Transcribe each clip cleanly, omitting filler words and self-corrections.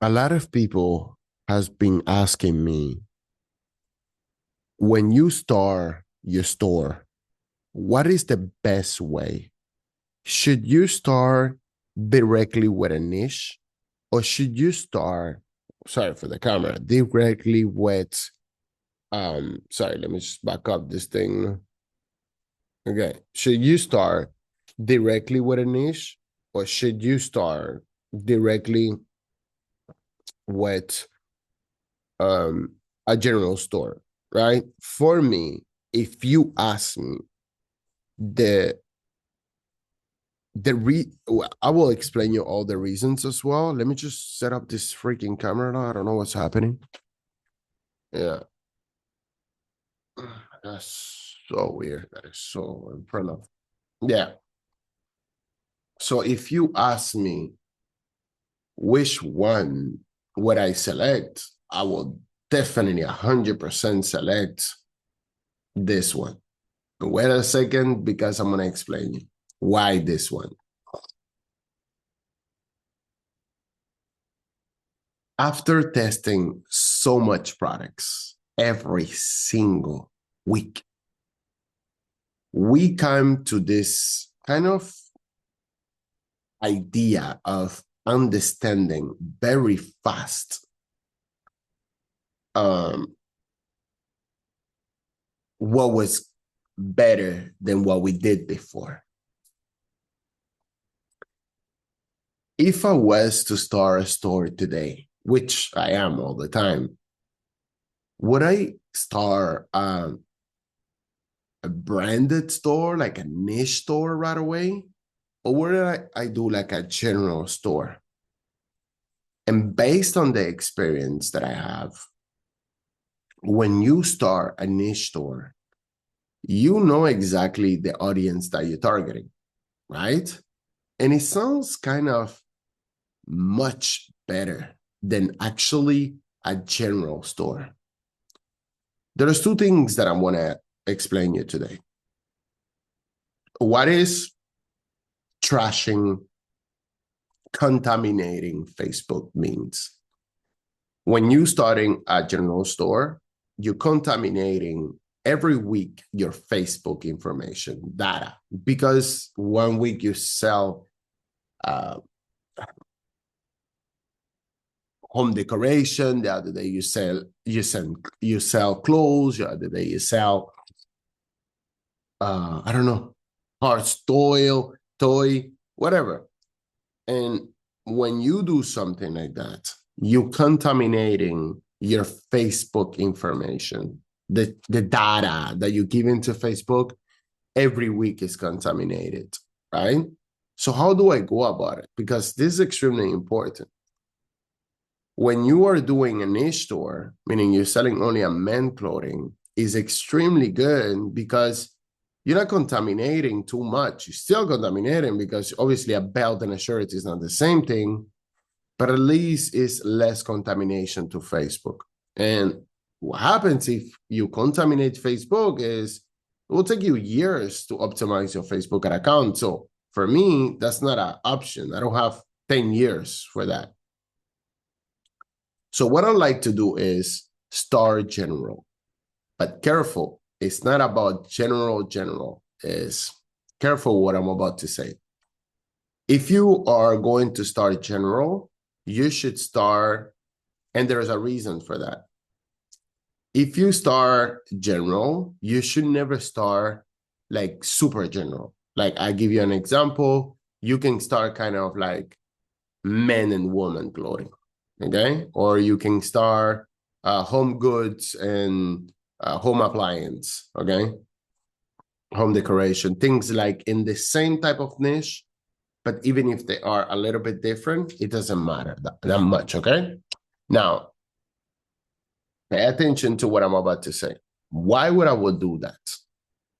A lot of people has been asking me, when you start your store, what is the best way? Should you start directly with a niche, or should you start, sorry for the camera, directly with sorry, let me just back up this thing. Okay. Should you start directly with a niche, or should you start directly with um a general store? Right? For me, if you ask me, the well, I will explain you all the reasons as well. Let me just set up this freaking camera now. I don't know what's happening. Yeah. That's so weird. That is so in front of. Yeah. So if you ask me which one would I select, I will definitely 100% select this one. Wait a second, because I'm going to explain you why this one. After testing so much products every single week, we come to this kind of idea of understanding very fast um, what was better than what we did before. If I was to start a store today, which I am all the time, would I start a branded store, like a niche store right away? Or would I do like a general store? And based on the experience that I have, when you start a niche store, you know exactly the audience that you're targeting, right? And it sounds kind of much better than actually a general store. There's two things that I want to explain you today. What is trashing, contaminating Facebook means? When you starting a general store, you're contaminating every week your Facebook information data, because one week you sell uh, home decoration, the other day you sell clothes, the other day you sell I don't know, parts, toy, whatever. And when you do something like that, you contaminating your Facebook information. The data that you give into Facebook every week is contaminated, right? So how do I go about it? Because this is extremely important. When you are doing a niche store, meaning you're selling only a men clothing, is extremely good because you're not contaminating too much. You're still contaminating because obviously a belt and a shirt is not the same thing, but at least it's less contamination to Facebook. And what happens if you contaminate Facebook is it will take you years to optimize your Facebook account. So for me, that's not an option. I don't have 10 years for that. So what I like to do is start general, but careful. It's not about general. Is careful what I'm about to say. If you are going to start general, you should start, and there's a reason for that. If you start general, you should never start like super general. Like I give you an example, you can start kind of like men and women clothing, okay? Or you can start home goods and home appliance, okay? Home decoration, things like in the same type of niche, but even if they are a little bit different, it doesn't matter that much, okay? Now, pay attention to what I'm about to say. Why would I would do that?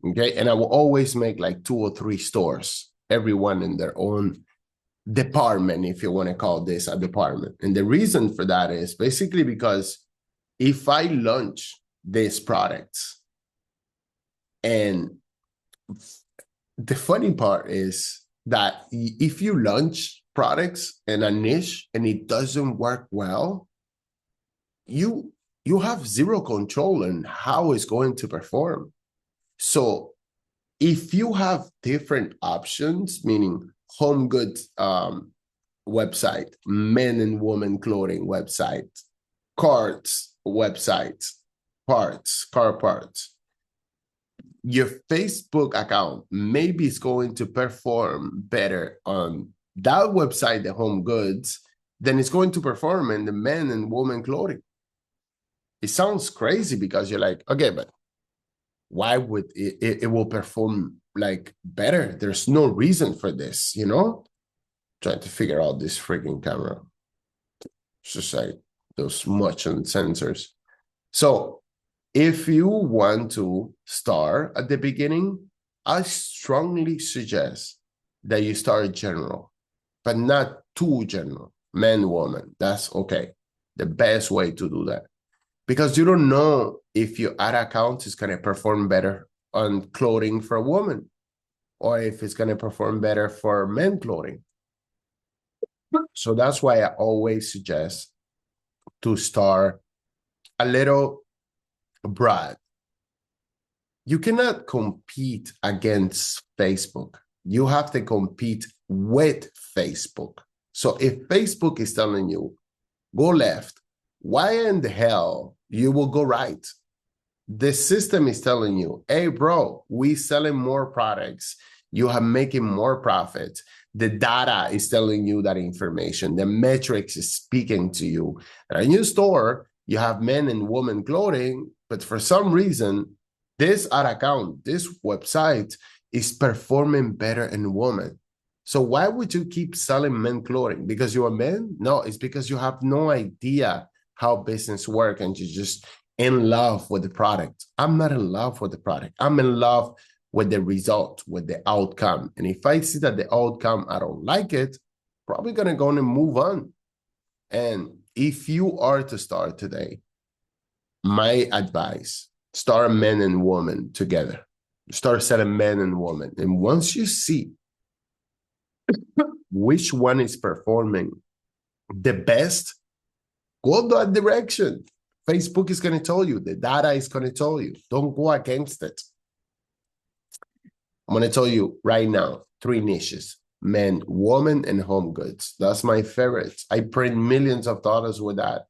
Okay, and I will always make like 2 or 3 stores, everyone in their own department, if you want to call this a department. And the reason for that is basically because if I launch these products, and the funny part is that if you launch products in a niche and it doesn't work well, you have zero control on how it's going to perform. So if you have different options, meaning home goods website, men and women clothing website, cards website, parts, car parts, your Facebook account maybe is going to perform better on that website, the home goods, than it's going to perform in the men and women clothing. It sounds crazy because you're like, okay, but why would it will perform like better? There's no reason for this, you know? Trying to figure out this freaking camera. It's just like those motion sensors. So if you want to start at the beginning, I strongly suggest that you start general, but not too general. Man, woman, that's okay. The best way to do that. Because you don't know if your ad account is going to perform better on clothing for a woman, or if it's going to perform better for men clothing. So that's why I always suggest to start a little broad. You cannot compete against Facebook. You have to compete with Facebook. So if Facebook is telling you, go left, why in the hell you will go right? The system is telling you, hey, bro, we selling more products. You are making more profit. The data is telling you that information. The metrics is speaking to you. At a new store, you have men and women clothing, but for some reason, this ad account, this website is performing better in women. So why would you keep selling men clothing? Because you're a man? No, it's because you have no idea how business works and you're just in love with the product. I'm not in love with the product. I'm in love with the result, with the outcome. And if I see that the outcome, I don't like it, probably going to go and move on. And if you are to start today, my advice, start men and women together. Start selling men and women. And once you see which one is performing the best, go that direction. Facebook is going to tell you. The data is going to tell you. Don't go against it. I'm going to tell you right now, 3 niches: men, woman, and home goods. That's my favorite. I print millions of dollars with that.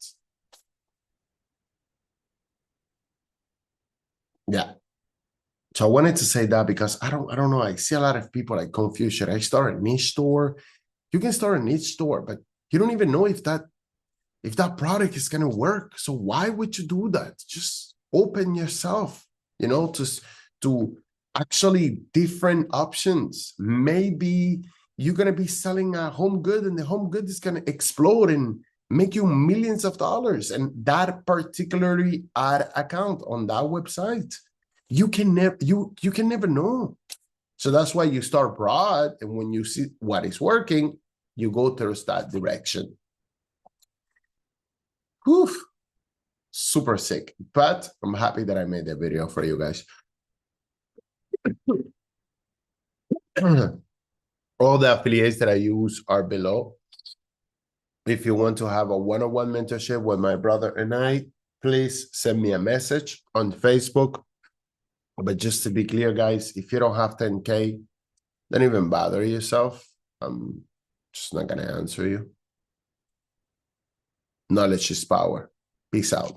Yeah. So I wanted to say that because I don't know. I see a lot of people like confused. Should I start a niche store? You can start a niche store, but you don't even know if that product is going to work. So why would you do that? Just open yourself, to actually different options. Maybe you're going to be selling a home good and the home good is going to explode and make you millions of dollars. And that particularly ad account on that website, you can never know. So that's why you start broad. And when you see what is working, you go towards that direction. Whew, super sick, but I'm happy that I made that video for you guys. All the affiliates that I use are below. If you want to have a one-on-one mentorship with my brother and I, please send me a message on Facebook. But just to be clear, guys, if you don't have 10K, don't even bother yourself. I'm just not going to answer you. Knowledge is power. Peace out.